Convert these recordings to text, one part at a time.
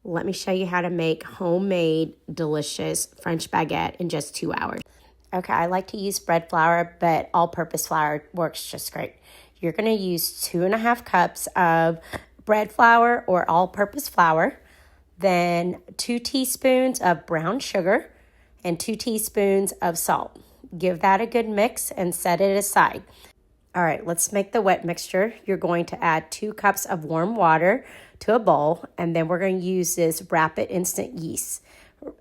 Let me show you how to make homemade, delicious French baguette in just 2 hours. Okay, I like to use bread flour, but all-purpose flour works just great. You're going to use 2.5 cups of bread flour or all-purpose flour, then 2 teaspoons of brown sugar, and 2 teaspoons of salt. Give that a good mix and set it aside. All right, let's make the wet mixture. You're going to add 2 cups of warm water to a bowl, and then we're going to use this rapid instant yeast.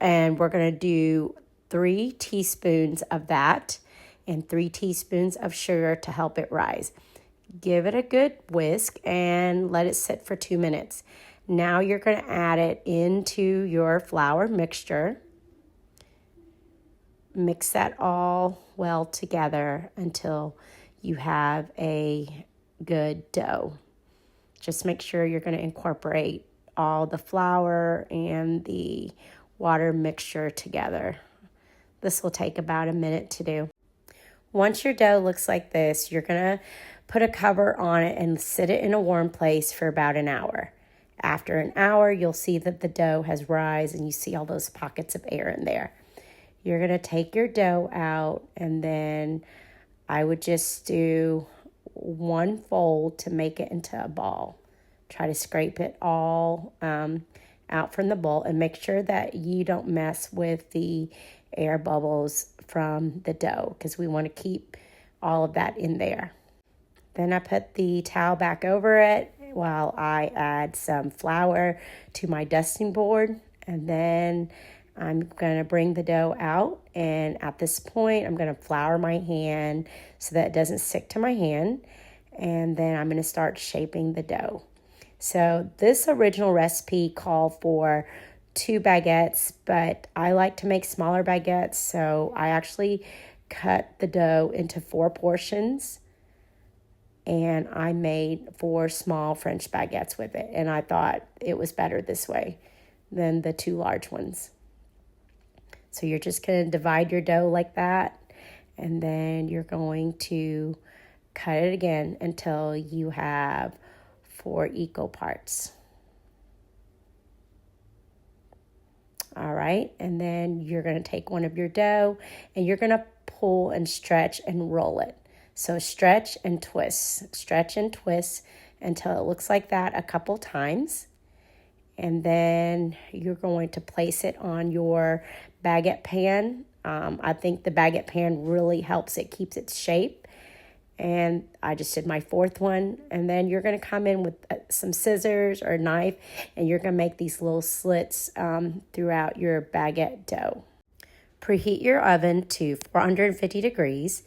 And we're going to do 3 teaspoons of that and 3 teaspoons of sugar to help it rise. Give it a good whisk and let it sit for 2 minutes. Now you're going to add it into your flour mixture. Mix that all well together until you have a good dough. Just make sure you're going to incorporate all the flour and the water mixture together. This will take about a minute to do. Once your dough looks like this, you're going to put a cover on it and sit it in a warm place for about an hour. After an hour, you'll see that the dough has risen and you see all those pockets of air in there. You're going to take your dough out, and then I would just do 1 fold to make it into a ball. Try to scrape it all out from the bowl and make sure that you don't mess with the air bubbles from the dough because we want to keep all of that in there. Then I put the towel back over it while I add some flour to my dusting board, and then I'm going to bring the dough out, and at this point, I'm going to flour my hand so that it doesn't stick to my hand, and then I'm going to start shaping the dough. So this original recipe called for 2 baguettes, but I like to make smaller baguettes, so I actually cut the dough into 4 portions, and I made 4 small French baguettes with it, and I thought it was better this way than the 2 large ones. So you're just going to divide your dough like that, and then you're going to cut it again until you have 4 equal parts. All right, and then you're going to take one of your dough, and you're going to pull and stretch and roll it. So stretch and twist until it looks like that a couple times. And then you're going to place it on your baguette pan. I think the baguette pan really helps it, keeps its shape. And I just did my 4th one. And then you're going to come in with some scissors or a knife, and you're going to make these little slits throughout your baguette dough. Preheat your oven to 450 degrees,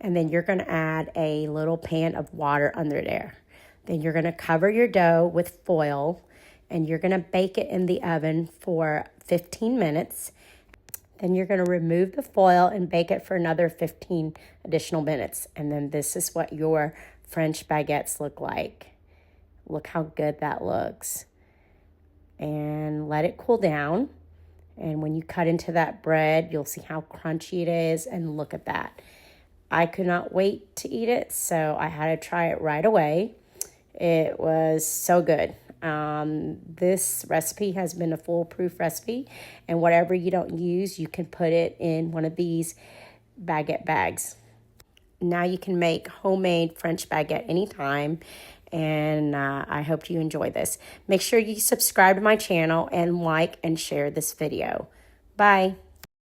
and then you're going to add a little pan of water under there. Then you're going to cover your dough with foil, and you're going to bake it in the oven for 15 minutes. Then you're going to remove the foil and bake it for another 15 additional minutes. And then this is what your French baguettes look like. Look how good that looks. And let it cool down. And when you cut into that bread, you'll see how crunchy it is. And look at that. I could not wait to eat it, so I had to try it right away. It was so good. This recipe has been a foolproof recipe, and whatever you don't use, you can put it in one of these baguette bags. Now you can make homemade French baguette anytime, and I hope you enjoy this. Make sure you subscribe to my channel and like and share this video. Bye.